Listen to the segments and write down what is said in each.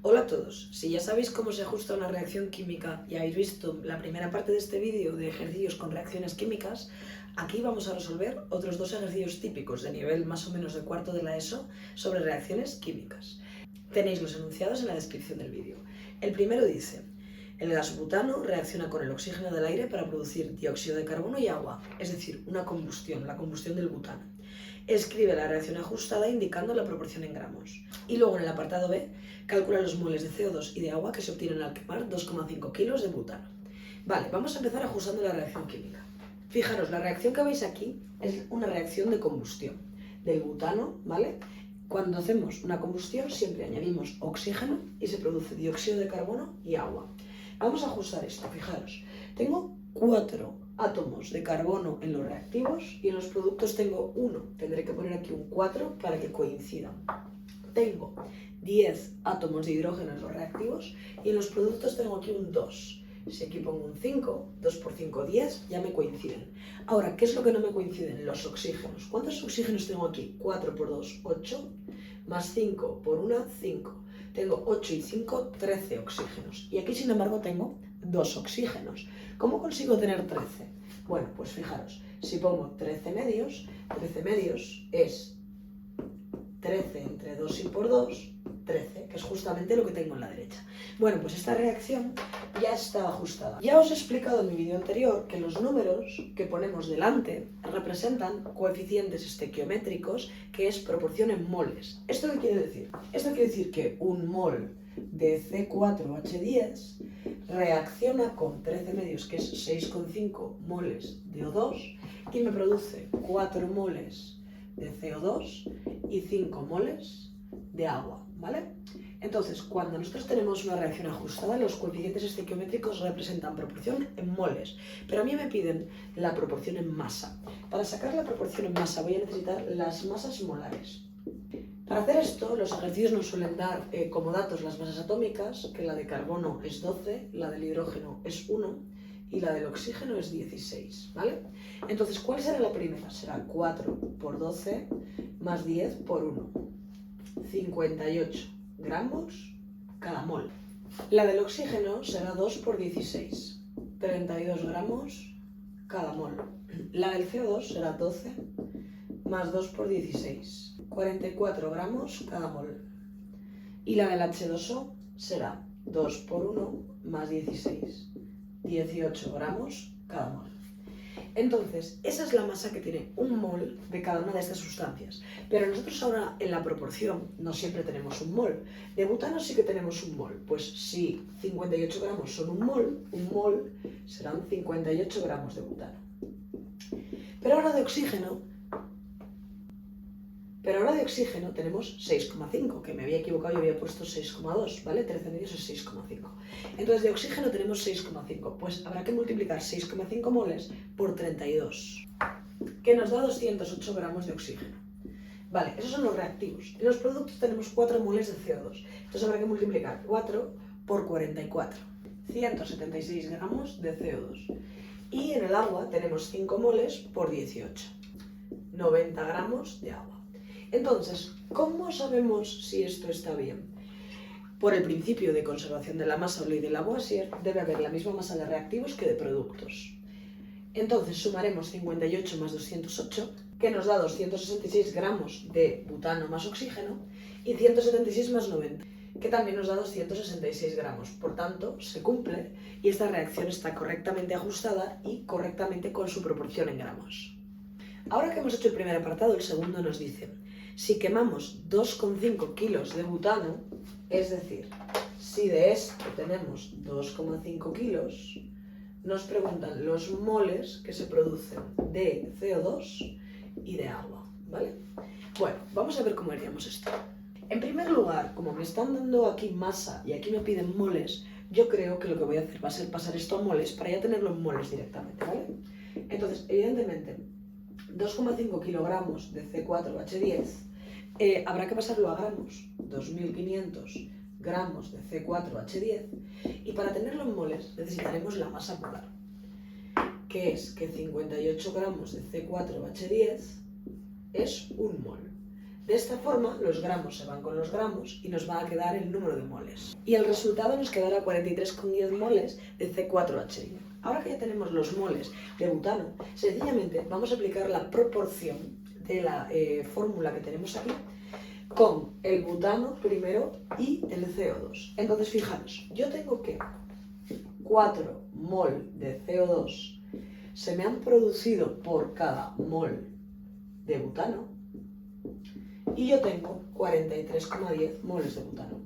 Hola a todos, si ya sabéis cómo se ajusta una reacción química y habéis visto la primera parte de este vídeo de ejercicios con reacciones químicas, aquí vamos a resolver otros dos ejercicios típicos de nivel más o menos de cuarto de la ESO sobre reacciones químicas. Tenéis los enunciados en la descripción del vídeo. El primero dice: el gas butano reacciona con el oxígeno del aire para producir dióxido de carbono y agua, es decir, una combustión, la combustión del butano. Escribe la reacción ajustada indicando la proporción en gramos. Y luego en el apartado B, calcula los moles de CO2 y de agua que se obtienen al quemar 2,5 kilos de butano. Vale, vamos a empezar ajustando la reacción química. Fijaros, la reacción que veis aquí es una reacción de combustión del butano, ¿vale? Cuando hacemos una combustión siempre añadimos oxígeno y se produce dióxido de carbono y agua. Vamos a ajustar esto, fijaros. Tengo 4 átomos de carbono en los reactivos y en los productos tengo 1. Tendré que poner aquí un 4 para que coincidan. Tengo 10 átomos de hidrógeno en los reactivos y en los productos tengo aquí un 2. Si aquí pongo un 5, 2 por 5, 10, ya me coinciden. Ahora, ¿qué es lo que no me coinciden? Los oxígenos. ¿Cuántos oxígenos tengo aquí? 4 por 2, 8, más 5 por 1, 5. Tengo 8 y 5, 13 oxígenos. Y aquí, sin embargo, tengo 2 oxígenos. ¿Cómo consigo tener 13? Bueno, pues fijaros, si pongo 13 medios es 13 entre 2 y por 2, 13, que es justamente lo que tengo en la derecha. Bueno, pues esta reacción ya está ajustada. Ya os he explicado en mi vídeo anterior que los números que ponemos delante representan coeficientes estequiométricos, que es proporción en moles. ¿Esto qué quiere decir? Esto quiere decir que un mol de C4H10 reacciona con 13 medios, que es 6,5 moles de O2, y me produce 4 moles de CO2 y 5 moles de agua, ¿vale? Entonces, cuando nosotros tenemos una reacción ajustada, los coeficientes estequiométricos representan proporción en moles, pero a mí me piden la proporción en masa. Para sacar la proporción en masa voy a necesitar las masas molares. Para hacer esto, los ejercicios nos suelen dar como datos las masas atómicas, que la de carbono es 12, la del hidrógeno es 1 y la del oxígeno es 16, ¿vale? Entonces, ¿cuál será la primera? Será 4 por 12 más 10 por 1. 58 gramos cada mol. La del oxígeno será 2 por 16, 32 gramos cada mol. La del CO2 será 12 más 2 por 16, 44 gramos cada mol. Y la del H2O será 2 por 1 más 16, 18 gramos cada mol. Entonces, esa es la masa que tiene un mol de cada una de estas sustancias. Pero nosotros ahora en la proporción no siempre tenemos un mol. De butano sí que tenemos un mol. Pues si 58 gramos son un mol serán 58 gramos de butano. Pero ahora de oxígeno tenemos 6,5, que me había equivocado, yo había puesto 6,2, ¿vale? 13 medios es 6,5. Entonces de oxígeno tenemos 6,5, pues habrá que multiplicar 6,5 moles por 32, que nos da 208 gramos de oxígeno. Vale, esos son los reactivos. En los productos tenemos 4 moles de CO2, entonces habrá que multiplicar 4 por 44, 176 gramos de CO2. Y en el agua tenemos 5 moles por 18, 90 gramos de agua. Entonces, ¿cómo sabemos si esto está bien? Por el principio de conservación de la masa o ley de Lavoisier, debe haber la misma masa de reactivos que de productos. Entonces sumaremos 58 más 208, que nos da 266 gramos de butano más oxígeno, y 176 más 90, que también nos da 266 gramos. Por tanto, se cumple y esta reacción está correctamente ajustada y correctamente con su proporción en gramos. Ahora que hemos hecho el primer apartado, el segundo nos dice: si quemamos 2,5 kilos de butano, es decir, si de esto tenemos 2,5 kilos, nos preguntan los moles que se producen de CO2 y de agua, ¿vale? Bueno, vamos a ver cómo haríamos esto. En primer lugar, como me están dando aquí masa y aquí me piden moles, yo creo que lo que voy a hacer va a ser pasar esto a moles para ya tenerlo en moles directamente, ¿vale? Entonces, evidentemente, 2,5 kilogramos de C4H10 habrá que pasarlo a gramos, 2.500 gramos de C4H10, y para tenerlo en moles necesitaremos la masa molar, que es que 58 gramos de C4H10 es un mol. De esta forma, los gramos se van con los gramos y nos va a quedar el número de moles. Y el resultado nos quedará 43,10 moles de C4H. Ahora que ya tenemos los moles de butano, sencillamente vamos a aplicar la proporción de la fórmula que tenemos aquí con el butano primero y el CO2. Entonces, fijaros, yo tengo que 4 mol de CO2 se me han producido por cada mol de butano y yo tengo 43,10 moles de butano.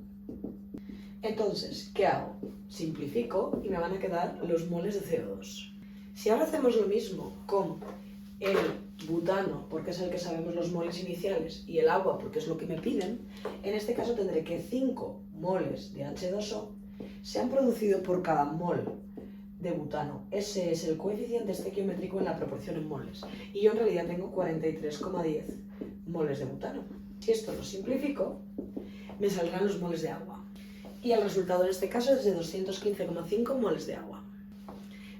Entonces, ¿qué hago? Simplifico y me van a quedar los moles de CO2. Si ahora hacemos lo mismo con el butano, porque es el que sabemos los moles iniciales, y el agua, porque es lo que me piden, en este caso tendré que 5 moles de H2O se han producido por cada mol de butano. Ese es el coeficiente estequiométrico en la proporción en moles. Y yo en realidad tengo 43,10 moles de butano. Si esto lo simplifico, me saldrán los moles de agua. Y el resultado en este caso es de 215,5 moles de agua.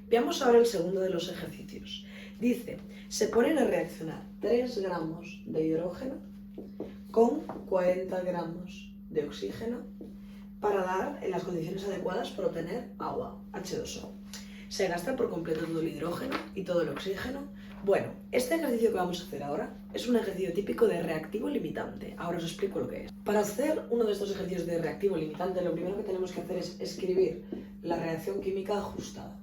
Veamos ahora el segundo de los ejercicios. Dice, se ponen a reaccionar 3 gramos de hidrógeno con 40 gramos de oxígeno para dar en las condiciones adecuadas para obtener agua, H2O. Se gasta por completo todo el hidrógeno y todo el oxígeno. Bueno, este ejercicio que vamos a hacer ahora es un ejercicio típico de reactivo limitante. Ahora os explico lo que es. Para hacer uno de estos ejercicios de reactivo limitante, lo primero que tenemos que hacer es escribir la reacción química ajustada.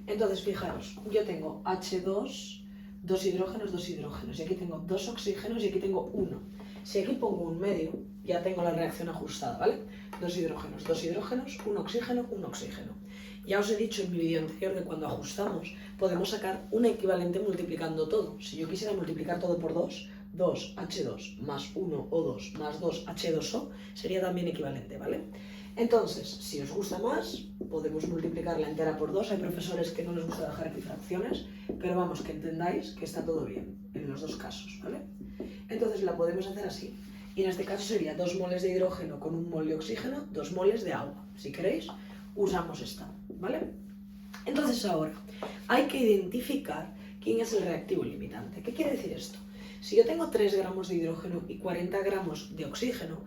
Entonces, fijaros, yo tengo H2, 2 hidrógenos, y aquí tengo 2 oxígenos y aquí tengo 1. Si aquí pongo un medio, ya tengo la reacción ajustada, ¿vale? 2 hidrógenos, 1 oxígeno, 1 oxígeno. Ya os he dicho en mi vídeo anterior que cuando ajustamos podemos sacar un equivalente multiplicando todo. Si yo quisiera multiplicar todo por 2, 2H2 más 1O2 más 2H2O sería también equivalente, ¿vale? Entonces, si os gusta más, podemos multiplicar la entera por 2. Hay profesores que no les gusta dejar aquí fracciones, pero vamos, que entendáis que está todo bien en los dos casos, ¿vale? Entonces la podemos hacer así. Y en este caso sería 2 moles de hidrógeno con 1 mol de oxígeno, 2 moles de agua. Si queréis, usamos esta, ¿vale? Entonces ahora, hay que identificar quién es el reactivo limitante. ¿Qué quiere decir esto? Si yo tengo 3 gramos de hidrógeno y 40 gramos de oxígeno,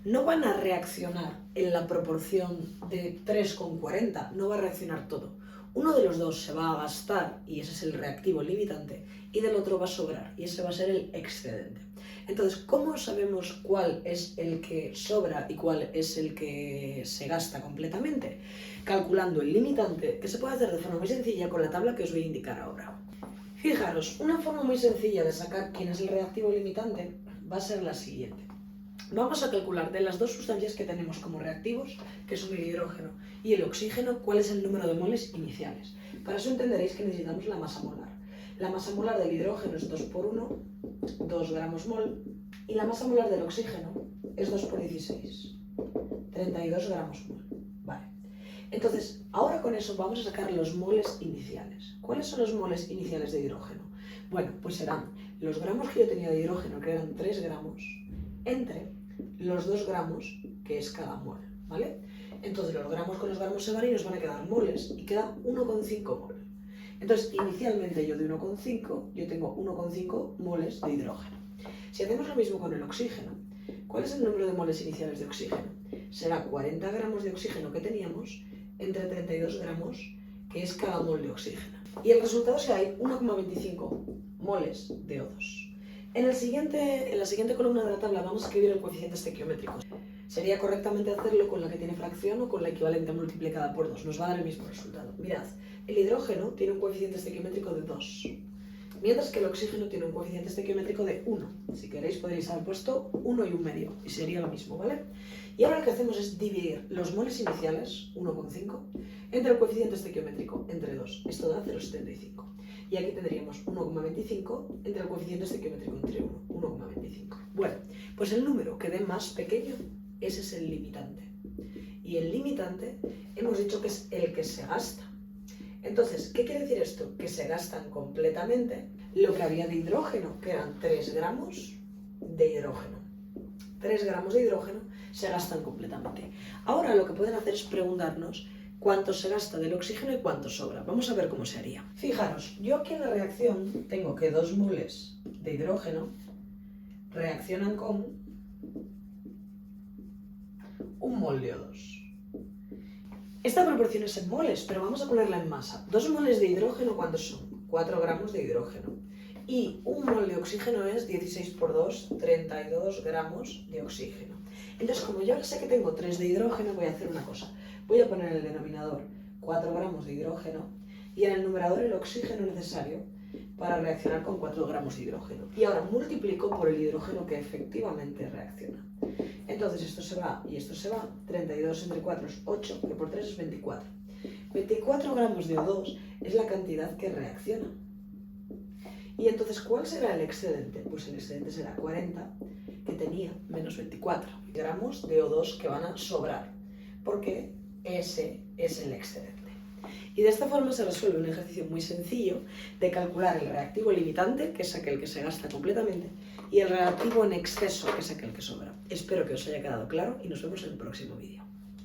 no van a reaccionar en la proporción de 3 con 40, no va a reaccionar todo. Uno de los dos se va a gastar y ese es el reactivo limitante, y del otro va a sobrar y ese va a ser el excedente. Entonces, ¿cómo sabemos cuál es el que sobra y cuál es el que se gasta completamente? Calculando el limitante, que se puede hacer de forma muy sencilla con la tabla que os voy a indicar ahora. Fijaros, una forma muy sencilla de sacar quién es el reactivo limitante va a ser la siguiente. Vamos a calcular de las dos sustancias que tenemos como reactivos, que son el hidrógeno y el oxígeno, cuál es el número de moles iniciales. Para eso entenderéis que necesitamos la masa molar. La masa molar del hidrógeno es 2 por 1, 2 gramos mol, y la masa molar del oxígeno es 2 por 16, 32 gramos mol. Vale. Entonces, ahora con eso vamos a sacar los moles iniciales. ¿Cuáles son los moles iniciales de hidrógeno? Bueno, pues serán los gramos que yo tenía de hidrógeno, que eran 3 gramos, entre los 2 gramos, que es cada mol, ¿vale? Entonces los gramos con los gramos se van y nos van a quedar moles, y queda 1,5 mol. Entonces, inicialmente yo de 1,5, yo tengo 1,5 moles de hidrógeno. Si hacemos lo mismo con el oxígeno, ¿cuál es el número de moles iniciales de oxígeno? Será 40 gramos de oxígeno que teníamos entre 32 gramos, que es cada mol de oxígeno. Y el resultado es que hay 1,25 moles de O2. En la siguiente columna de la tabla vamos a escribir el coeficiente estequiométrico. Sería correctamente hacerlo con la que tiene fracción o con la equivalente multiplicada por 2. Nos va a dar el mismo resultado. Mirad, el hidrógeno tiene un coeficiente estequiométrico de 2, mientras que el oxígeno tiene un coeficiente estequiométrico de 1. Si queréis podréis haber puesto 1 y un medio, y sería lo mismo, ¿vale? Y ahora lo que hacemos es dividir los moles iniciales, 1,5, entre el coeficiente estequiométrico, entre 2. Esto da 0,75. Y aquí tendríamos 1,25 entre el coeficiente estequiométrico entre 1, 1,25. Bueno, pues el número que dé más pequeño, ese es el limitante. Y el limitante hemos dicho que es el que se gasta. Entonces, ¿qué quiere decir esto? Que se gastan completamente lo que había de hidrógeno, que eran 3 gramos de hidrógeno. 3 gramos de hidrógeno se gastan completamente. Ahora lo que pueden hacer es preguntarnos cuánto se gasta del oxígeno y cuánto sobra. Vamos a ver cómo se haría. Fijaros, yo aquí en la reacción tengo que 2 moles de hidrógeno reaccionan con 1 mol de O2. Esta proporción es en moles, pero vamos a ponerla en masa. 2 moles de hidrógeno, ¿cuántos son? 4 gramos de hidrógeno. Y 1 mol de oxígeno es 16 por 2, 32 gramos de oxígeno. Entonces, como yo ahora sé que tengo 3 de hidrógeno, voy a hacer una cosa. Voy a poner en el denominador 4 gramos de hidrógeno y en el numerador el oxígeno necesario para reaccionar con 4 gramos de hidrógeno. Y ahora multiplico por el hidrógeno que efectivamente reacciona. Entonces esto se va y esto se va. 32 entre 4 es 8, que por 3 es 24. 24 gramos de O2 es la cantidad que reacciona. Y entonces, ¿cuál será el excedente? Pues el excedente será 40, que tenía, menos 24 gramos de O2 que van a sobrar, porque ese es el excedente. Y de esta forma se resuelve un ejercicio muy sencillo de calcular el reactivo limitante, que es aquel que se gasta completamente, y el reactivo en exceso, que es aquel que sobra. Espero que os haya quedado claro y nos vemos en el próximo vídeo.